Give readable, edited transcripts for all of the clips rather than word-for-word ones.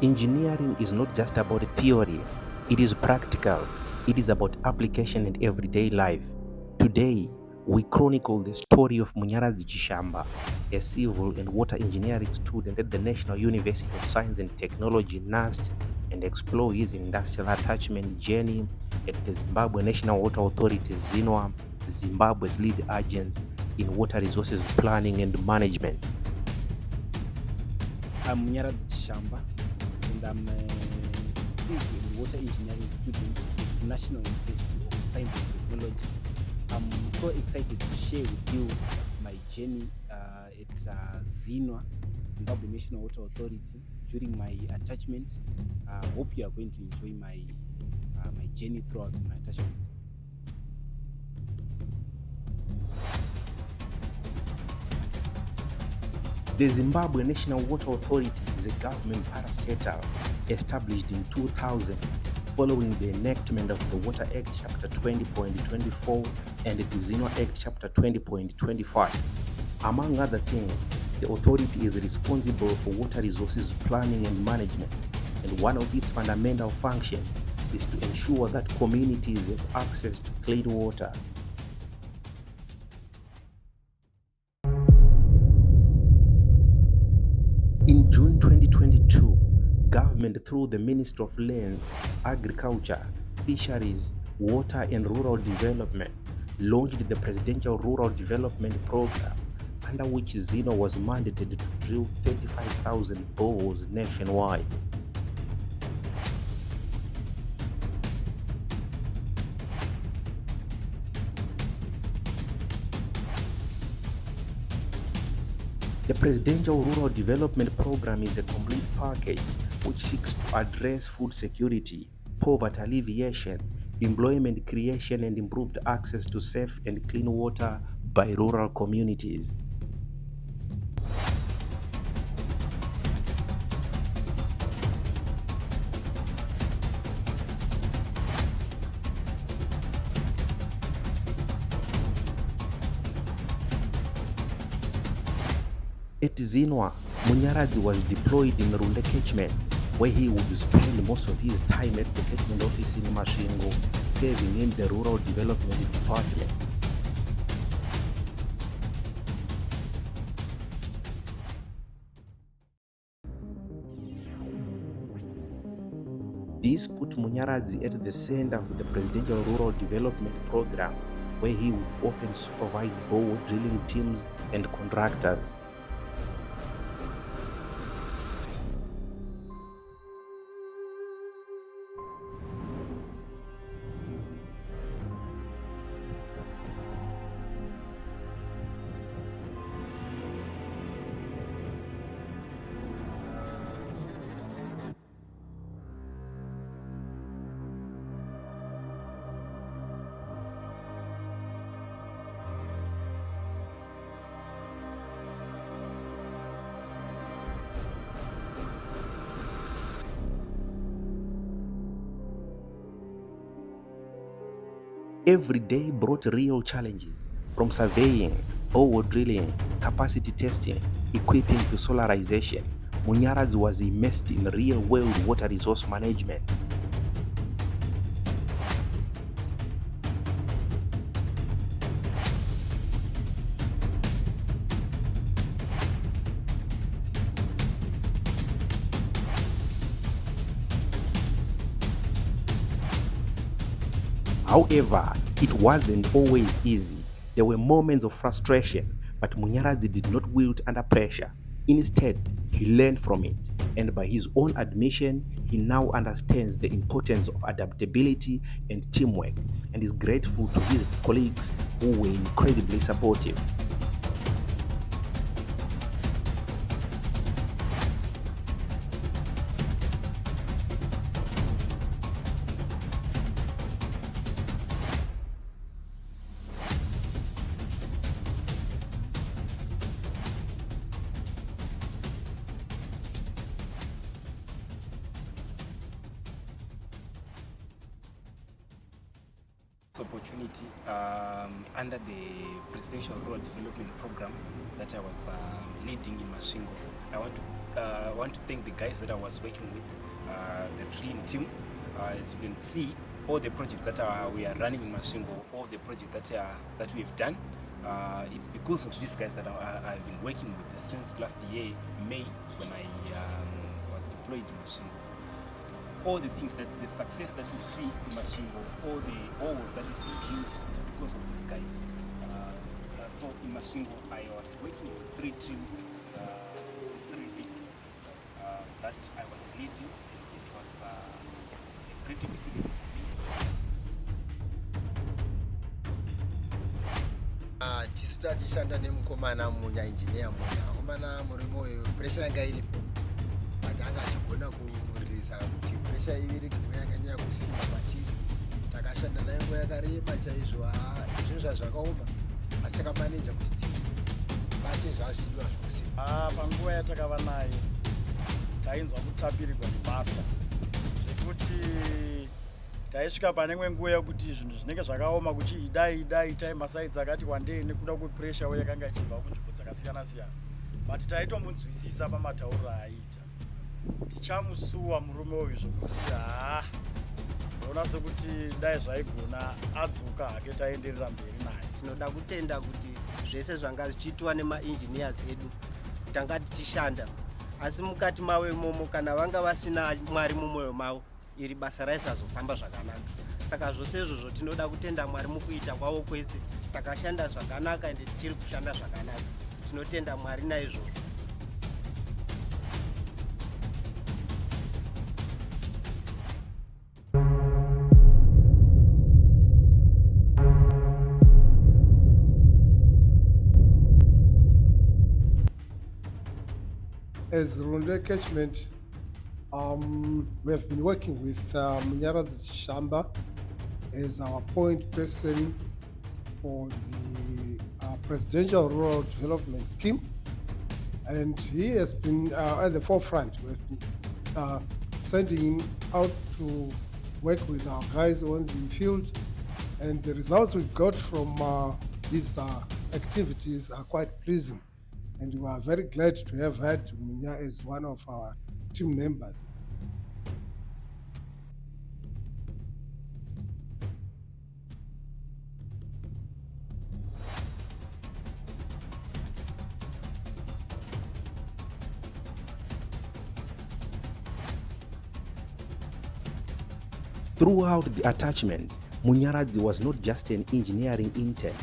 Engineering is not just about theory, it is practical. It is about application in everyday life. Today, we chronicle the story of Munyaradzi Chishamba, a civil and water engineering student at the National University of Science and Technology, NUST, and explore his industrial attachment journey at the Zimbabwe National Water Authority, ZINWA, Zimbabwe's lead agents in water resources planning and management. I'm Munyaradzi Chishamba, and I'm a civil and water engineering student at the National University of Science and Technology. I'm so excited to share with you my journey at ZINWA, Zimbabwe National Water Authority, during my attachment. I hope you are going to enjoy my journey throughout my attachment. The Zimbabwe National Water Authority is a government parastatal established in 2000 following the enactment of the Water Act Chapter 20.24 and the ZINWA Act Chapter 20.25. Among other things, the authority is responsible for water resources planning and management, and one of its fundamental functions is to ensure that communities have access to clean water. In June 2022, government through the Ministry of Lands, Agriculture, Fisheries, Water and Rural Development launched the Presidential Rural Development Program, under which ZINWA was mandated to drill 35,000 boreholes nationwide. The Presidential Rural Development Program is a complete package which seeks to address food security, poverty alleviation, employment creation, and improved access to safe and clean water by rural communities. At ZINWA, Munyaradzi was deployed in Runde catchment, where he would spend most of his time at the catchment office in Masvingo, serving in the Rural Development Department. This put Munyaradzi at the center of the Presidential Rural Development Program, where he would often supervise borehole drilling teams and contractors. Every day brought real challenges, from surveying, borehole drilling, capacity testing, equipping to solarization. Munyaradzi was immersed in real-world water resource management. However, it wasn't always easy. There were moments of frustration, but Munyaradzi did not wilt under pressure. Instead, he learned from it, and by his own admission, he now understands the importance of adaptability and teamwork, and is grateful to his colleagues who were incredibly supportive. Opportunity under the Presidential Rural Development Program that I was leading in Masvingo. I want to want to thank the guys that I was working with, the drilling team. As you can see, all the projects that we are running in Masvingo, all the projects that we have done, it's because of these guys that I've been working with since last year, May, when I was deployed in Masvingo. All the things the success that you see in Masvingo, all the walls that have been built is because of these guys. So in Masvingo, I was working with 3 teams, 3 weeks that I was leading. It was a great experience for me. Chishamba nemukomana munya engineer munya akomana murimo uyu pressure yanga iripo but anga achigona kurisa kuti pressure iri yakanyanya kusimba matiri takashanda naye nguva yakareba chaizvo izvozvo zvakaoma asi takamaneja kuti bate zvazvinwa zvose. Panguva yatakava naye tainzwa kutapirirwa nebasa zvekuti taisvika pane imwe nguva yekuti zvinhu zvinenge zvakaoma kuchidai taimasaidzi akati wandei nekuda kwepressure uye yakanga ichibva kunzvimbo dzakasiyana siyana but taitomunzwisisa pamatauriro aiita. Tichamusuwa murume uyu zvokuti ona sekuti dai zvaigona adzoka hake taenderera mberi naye. Tinoda kutenda kuti zvese zvanga zvichiitwa nemaengineers edu tanga tichishanda, asi mukati mavo imomo kana vanga vasina Mwari mumwoyo mavo iri basa raisazofamba zvakanaka. Saka zvose izvozvo tinoda kutenda Mwari mukuita kwavo kwese takashanda zvakanaka ende tichiri kushanda zvakanaka. Tinotenda Mwari naizvozvo. As Runde Catchment, we have been working with Munyaradzi Chishamba as our point person for the Presidential Rural Development Scheme, and he has been at the forefront. We have been sending him out to work with our guys on the field, and the results we got from these activities are quite pleasing. And we are very glad to have had Munya as one of our team members. Throughout the attachment, Munyaradzi was not just an engineering intern.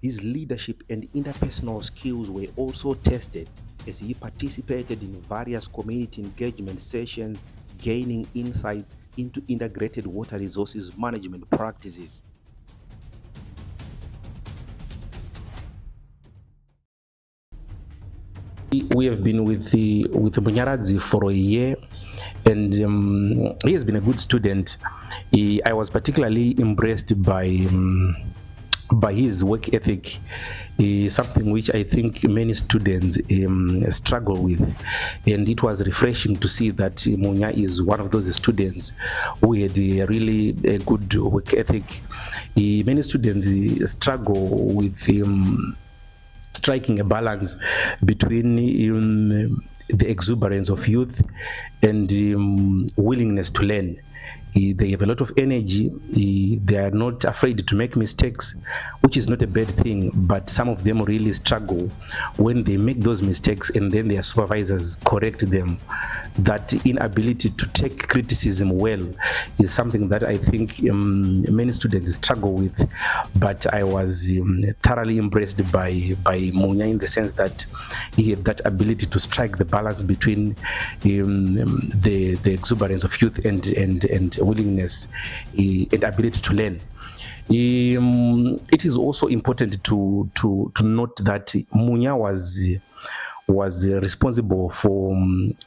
His leadership and interpersonal skills were also tested as he participated in various community engagement sessions, gaining insights into integrated water resources management practices. We have been with Munyaradzi for a year, and he has been a good student. I was particularly impressed by his work ethic, something which I think many students struggle with, and it was refreshing to see that Munya is one of those students who had a really good work ethic. Many students struggle with striking a balance between the exuberance of youth and willingness to learn. They have a lot of energy. They are not afraid to make mistakes, which is not a bad thing, but some of them really struggle when they make those mistakes and then their supervisors correct them. That inability to take criticism well is something that I think many students struggle with, but I was thoroughly impressed by Munya in the sense that he had that ability to strike the balance between the exuberance of youth and willingness and ability to learn. It is also important to note that Munya was responsible for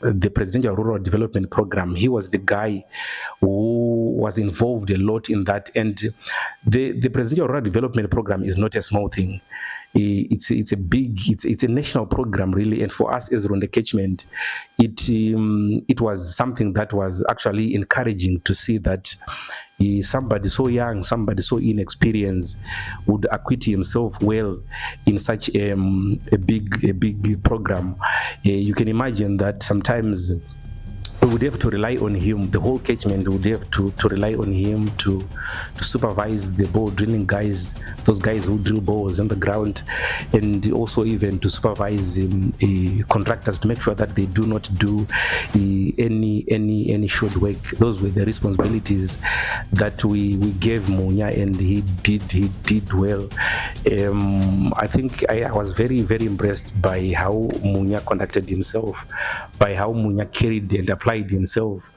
the Presidential Rural Development Program. He was the guy who was involved a lot in that, and the Presidential Rural Development Program is not a small thing. It's a national program really, and for us as Runde Catchment, it was something that was actually encouraging to see that somebody so young, somebody so inexperienced would acquit himself well in such a big program. You can imagine that sometimes we would have to rely on him. The whole catchment would have to rely on him to supervise the ball drilling guys, those guys who drill balls on the ground, and also even to supervise contractors to make sure that they do not do any short work. Those were the responsibilities that we gave Munya, and he did well. I think I was very impressed by how Munya conducted himself, by how Munya carried and applied himself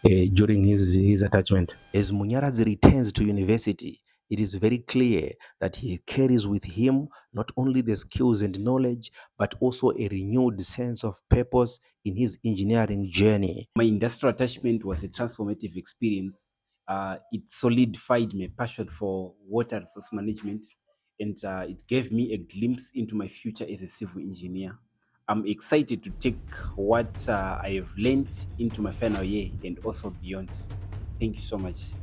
during his attachment. As Munyaradzi returns to university, it is very clear that he carries with him not only the skills and knowledge, but also a renewed sense of purpose in his engineering journey. My industrial attachment was a transformative experience. It solidified my passion for water resource management, and it gave me a glimpse into my future as a civil engineer. I'm excited to take what I have learned into my final year and also beyond. Thank you so much.